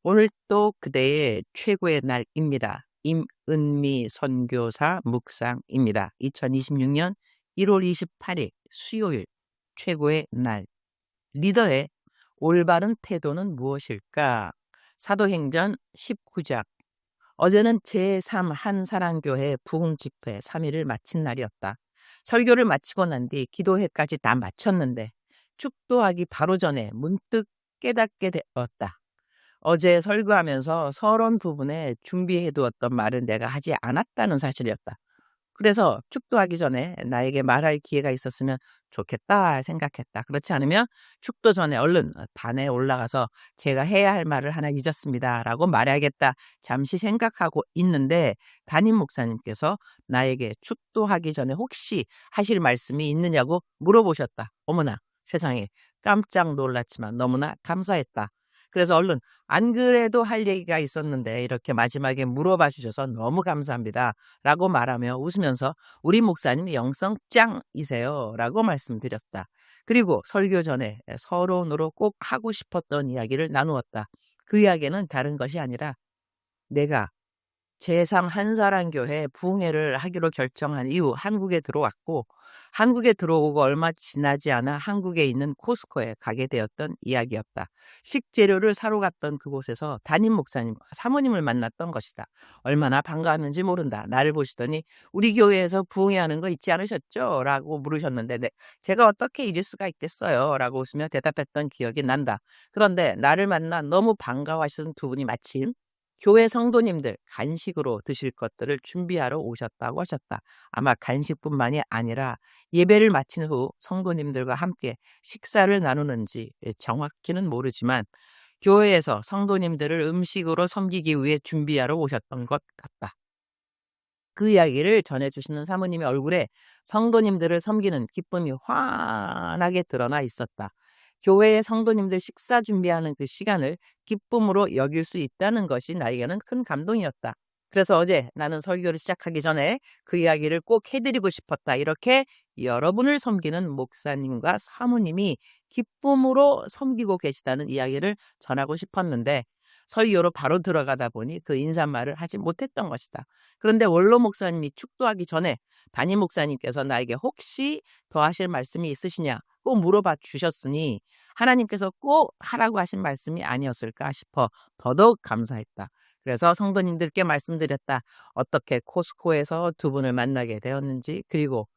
오늘 또 그대의 최고의 날입니다. 임은미 선교사 묵상입니다. 2026년 1월 28일 수요일 최고의 날. 리더의 올바른 태도는 무엇일까? 사도행전 19장. 어제는 제3 한사랑교회 부흥집회 3일을 마친 날이었다. 설교를 마치고 난 뒤 기도회까지 다 마쳤는데 축도하기 바로 전에 문득 깨닫게 되었다. 어제 설교하면서 서론 부분에 준비해두었던 말을 내가 하지 않았다는 사실이었다. 그래서 축도하기 전에 나에게 말할 기회가 있었으면 좋겠다 생각했다. 그렇지 않으면 축도 전에 얼른 단에 올라가서 제가 해야 할 말을 하나 잊었습니다 라고 말해야겠다 잠시 생각하고 있는데, 담임 목사님께서 나에게 축도하기 전에 혹시 하실 말씀이 있느냐고 물어보셨다. 어머나 세상에, 깜짝 놀랐지만 너무나 감사했다. 그래서 얼른 안 그래도 할 얘기가 있었는데 이렇게 마지막에 물어봐 주셔서 너무 감사합니다 라고 말하며 웃으면서 우리 목사님 영성 짱이세요 라고 말씀드렸다. 그리고 설교 전에 서론으로 꼭 하고 싶었던 이야기를 나누었다. 그 이야기는 다른 것이 아니라 내가 제3 한사랑교회 부흥회를 하기로 결정한 이후 한국에 들어왔고, 한국에 들어오고 얼마 지나지 않아 한국에 있는 코스코에 가게 되었던 이야기였다. 식재료를 사러 갔던 그곳에서 담임 목사님, 사모님을 만났던 것이다. 얼마나 반가웠는지 모른다. 나를 보시더니 우리 교회에서 부흥회 하는 거 잊지 않으셨죠? 라고 물으셨는데 제가 어떻게 잊을 수가 있겠어요? 라고 웃으며 대답했던 기억이 난다. 그런데 나를 만나 너무 반가워하시는 두 분이 마침 교회 성도님들 간식으로 드실 것들을 준비하러 오셨다고 하셨다. 아마 간식뿐만이 아니라 예배를 마친 후 성도님들과 함께 식사를 나누는지 정확히는 모르지만 교회에서 성도님들을 음식으로 섬기기 위해 준비하러 오셨던 것 같다. 그 이야기를 전해주시는 사모님의 얼굴에 성도님들을 섬기는 기쁨이 환하게 드러나 있었다. 교회의 성도님들 식사 준비하는 그 시간을 기쁨으로 여길 수 있다는 것이 나에게는 큰 감동이었다. 그래서 어제 나는 설교를 시작하기 전에 그 이야기를 꼭 해드리고 싶었다. 이렇게 여러분을 섬기는 목사님과 사모님이 기쁨으로 섬기고 계시다는 이야기를 전하고 싶었는데, 설교로 바로 들어가다 보니 그 인사말을 하지 못했던 것이다. 그런데 원로 목사님이 축도하기 전에 담임 목사님께서 나에게 혹시 더 하실 말씀이 있으시냐 꼭 물어봐 주셨으니 하나님께서 꼭 하라고 하신 말씀이 아니었을까 싶어 더더욱 감사했다. 그래서 성도님들께 말씀드렸다. 어떻게 코스코에서 두 분을 만나게 되었는지, 그리고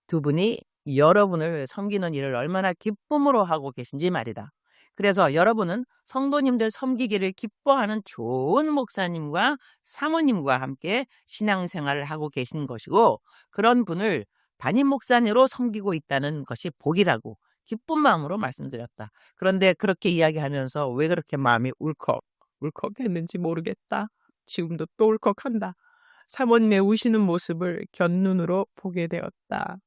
두 분이 여러분을 섬기는 일을 얼마나 기쁨으로 하고 계신지 말이다. 그래서 여러분은 성도님들 섬기기를 기뻐하는 좋은 목사님과 사모님과 함께 신앙생활을 하고 계신 것이고, 그런 분을 담임 목사님으로 섬기고 있다는 것이 복이라고 기쁜 마음으로 말씀드렸다. 그런데 그렇게 이야기하면서 왜 그렇게 마음이 울컥했는지 모르겠다. 지금도 또 울컥한다. 사모님의 우시는 모습을 곁눈으로 보게 되었다.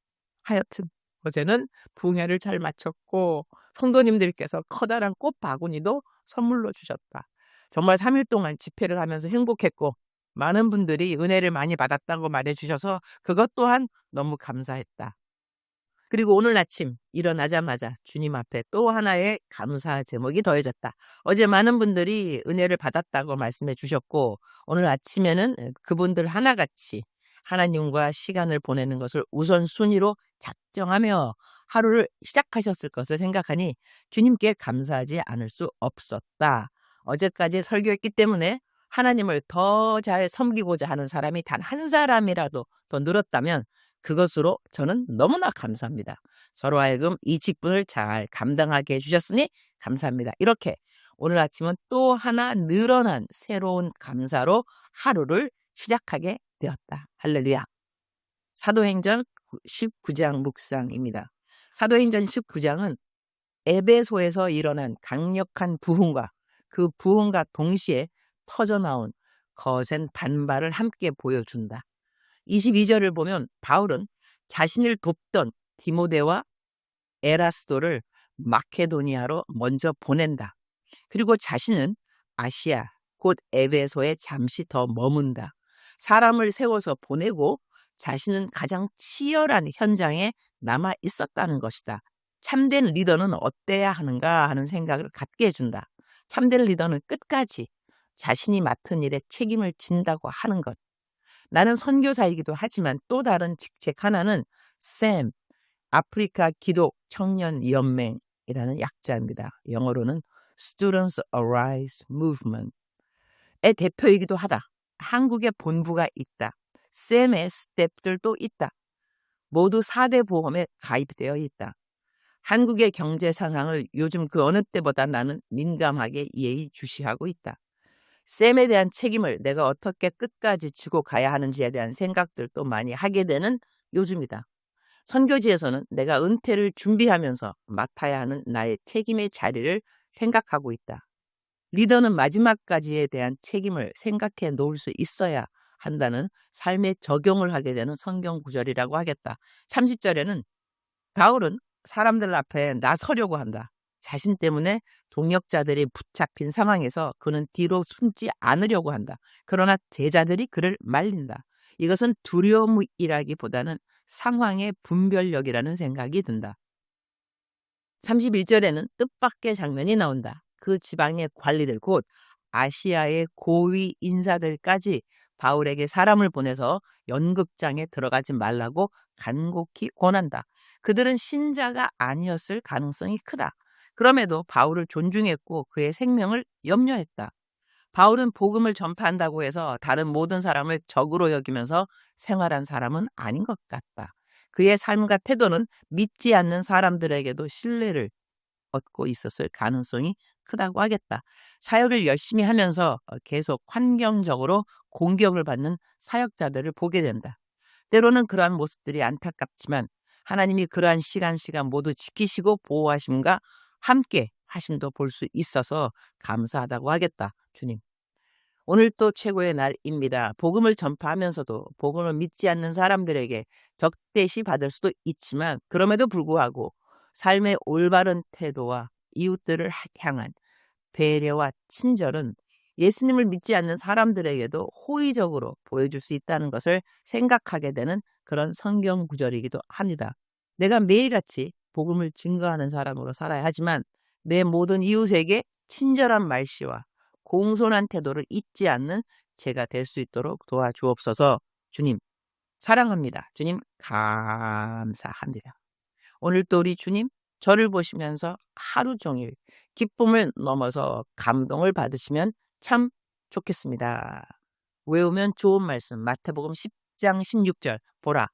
하여튼 어제는 부흥회를 잘 마쳤고 성도님들께서 커다란 꽃 바구니도 선물로 주셨다. 정말 3일 동안 집회를 하면서 행복했고 많은 분들이 은혜를 많이 받았다고 말해주셔서 그것 또한 너무 감사했다. 그리고 오늘 아침 일어나자마자 주님 앞에 또 하나의 감사 제목이 더해졌다. 어제 많은 분들이 은혜를 받았다고 말씀해 주셨고 오늘 아침에는 그분들 하나같이 하나님과 시간을 보내는 것을 우선순위로 작정하며 하루를 시작하셨을 것을 생각하니 주님께 감사하지 않을 수 없었다. 어제까지 설교했기 때문에 하나님을 더 잘 섬기고자 하는 사람이 단 한 사람이라도 더 늘었다면 그것으로 저는 너무나 감사합니다. 서로 하여금 이 직분을 잘 감당하게 해주셨으니 감사합니다. 이렇게 오늘 아침은 또 하나 늘어난 새로운 감사로 하루를 시작하게 되었다. 할렐루야. 사도행전 19장 묵상입니다. 사도행전 19장은 에베소에서 일어난 강력한 부흥과 그 부흥과 동시에 터져나온 거센 반발을 함께 보여준다. 22절을 보면 바울은 자신을 돕던 디모데와 에라스도를 마케도니아로 먼저 보낸다. 그리고 자신은 아시아, 곧 에베소에 잠시 더 머문다. 사람을 세워서 보내고 자신은 가장 치열한 현장에 남아 있었다는 것이다. 참된 리더는 어때야 하는가 하는 생각을 갖게 해준다. 참된 리더는 끝까지 자신이 맡은 일에 책임을 진다고 하는 것. 나는 선교사이기도 하지만 또 다른 직책 하나는 SAM, 아프리카 기독 청년 연맹이라는 약자입니다. 영어로는 Students Arise Movement의 대표이기도 하다. 한국에 본부가 있다. SAM의 스태프들도 있다. 모두 4대 보험에 가입되어 있다. 한국의 경제 상황을 요즘 그 어느 때보다 나는 민감하게 예의주시하고 있다. 쌤에 대한 책임을 내가 어떻게 끝까지 지고 가야 하는지에 대한 생각들도 많이 하게 되는 요즘이다. 선교지에서는 내가 은퇴를 준비하면서 맡아야 하는 나의 책임의 자리를 생각하고 있다. 리더는 마지막까지에 대한 책임을 생각해 놓을 수 있어야 한다는 삶의 적용을 하게 되는 성경 구절이라고 하겠다. 30절에는 바울은 사람들 앞에 나서려고 한다. 자신 때문에 동역자들이 붙잡힌 상황에서 그는 뒤로 숨지 않으려고 한다. 그러나 제자들이 그를 말린다. 이것은 두려움이라기보다는 상황의 분별력이라는 생각이 든다. 31절에는 뜻밖의 장면이 나온다. 그 지방의 관리들, 곧 아시아의 고위 인사들까지 바울에게 사람을 보내서 연극장에 들어가지 말라고 간곡히 권한다. 그들은 신자가 아니었을 가능성이 크다. 그럼에도 바울을 존중했고 그의 생명을 염려했다. 바울은 복음을 전파한다고 해서 다른 모든 사람을 적으로 여기면서 생활한 사람은 아닌 것 같다. 그의 삶과 태도는 믿지 않는 사람들에게도 신뢰를 얻고 있었을 가능성이 크다고 하겠다. 사역을 열심히 하면서 계속 환경적으로 공격을 받는 사역자들을 보게 된다. 때로는 그러한 모습들이 안타깝지만 하나님이 그러한 시간 모두 지키시고 보호하심과 함께 하심도 볼 수 있어서 감사하다고 하겠다. 주님. 오늘 또 최고의 날입니다. 복음을 전파하면서도 복음을 믿지 않는 사람들에게 적대시 받을 수도 있지만 그럼에도 불구하고 삶의 올바른 태도와 이웃들을 향한 배려와 친절은 예수님을 믿지 않는 사람들에게도 호의적으로 보여줄 수 있다는 것을 생각하게 되는 그런 성경 구절이기도 합니다. 내가 매일같이 복음을 증거하는 사람으로 살아야 하지만 내 모든 이웃에게 친절한 말씨와 공손한 태도를 잊지 않는 제가 될 수 있도록 도와주옵소서. 주님 사랑합니다. 주님 감사합니다. 오늘 또 우리 주님 저를 보시면서 하루 종일 기쁨을 넘어서 감동을 받으시면 참 좋겠습니다. 외우면 좋은 말씀 마태복음 10장 16절 보라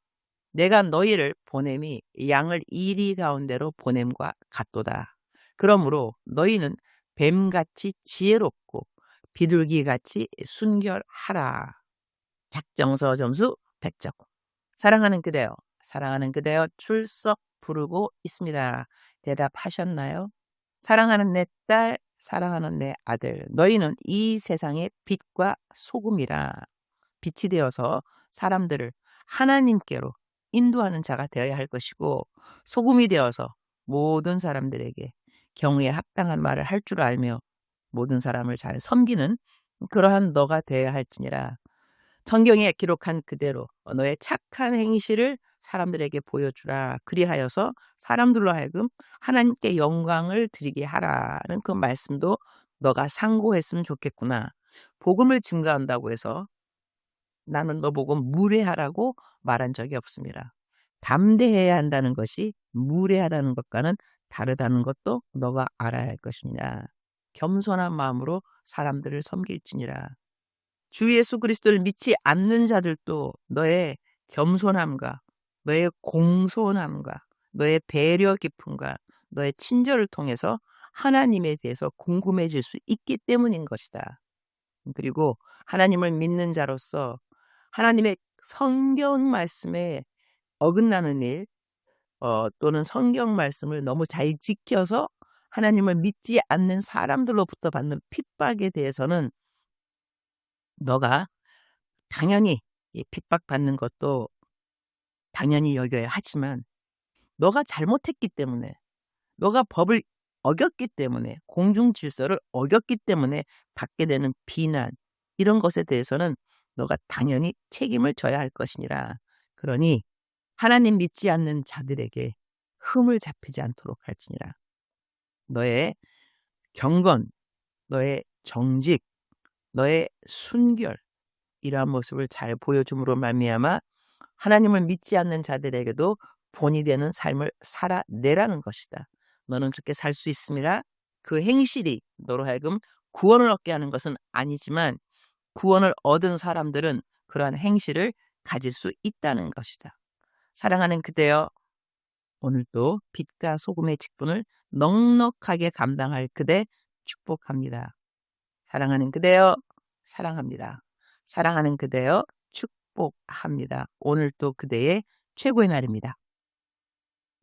내가 너희를 보냄이 양을 이리 가운데로 보냄과 같도다. 그러므로 너희는 뱀같이 지혜롭고 비둘기같이 순결하라. 작정서 점수 100점. 사랑하는 그대여 출석 부르고 있습니다. 대답하셨나요? 사랑하는 내 딸, 사랑하는 내 아들, 너희는 이 세상의 빛과 소금이라. 빛이 되어서 사람들을 하나님께로 인도하는 자가 되어야 할 것이고 소금이 되어서 모든 사람들에게 경우에 합당한 말을 할 줄 알며 모든 사람을 잘 섬기는 그러한 너가 되어야 할지니라. 성경에 기록한 그대로 너의 착한 행실을 사람들에게 보여주라. 그리하여서 사람들로 하여금 하나님께 영광을 드리게 하라는 그 말씀도 너가 상고했으면 좋겠구나. 복음을 증거한다고 해서 나는 너 보고 무례하라고 말한 적이 없습니다. 담대해야 한다는 것이 무례하다는 것과는 다르다는 것도 너가 알아야 할 것이냐. 겸손한 마음으로 사람들을 섬길지니라. 주 예수 그리스도를 믿지 않는 자들도 너의 겸손함과 너의 공손함과 너의 배려 깊음과 너의 친절을 통해서 하나님에 대해서 궁금해질 수 있기 때문인 것이다. 그리고 하나님을 믿는 자로서 하나님의 성경 말씀에 어긋나는 일 또는 성경 말씀을 너무 잘 지켜서 하나님을 믿지 않는 사람들로부터 받는 핍박에 대해서는 너가 당연히 이 핍박받는 것도 당연히 여겨야 하지만 너가 잘못했기 때문에 너가 법을 어겼기 때문에 공중 질서를 어겼기 때문에 받게 되는 비난 이런 것에 대해서는 너가 당연히 책임을 져야 할 것이니라. 그러니 하나님 믿지 않는 자들에게 흠을 잡히지 않도록 할지니라. 너의 경건, 너의 정직, 너의 순결, 이러한 모습을 잘 보여줌으로 말미암아 하나님을 믿지 않는 자들에게도 본이 되는 삶을 살아내라는 것이다. 너는 그렇게 살 수 있음이라. 그 행실이 너로 하여금 구원을 얻게 하는 것은 아니지만 구원을 얻은 사람들은 그러한 행실을 가질 수 있다는 것이다. 사랑하는 그대여, 오늘도 빛과 소금의 직분을 넉넉하게 감당할 그대 축복합니다. 사랑하는 그대여, 사랑합니다. 사랑하는 그대여, 축복합니다. 오늘도 그대의 최고의 날입니다.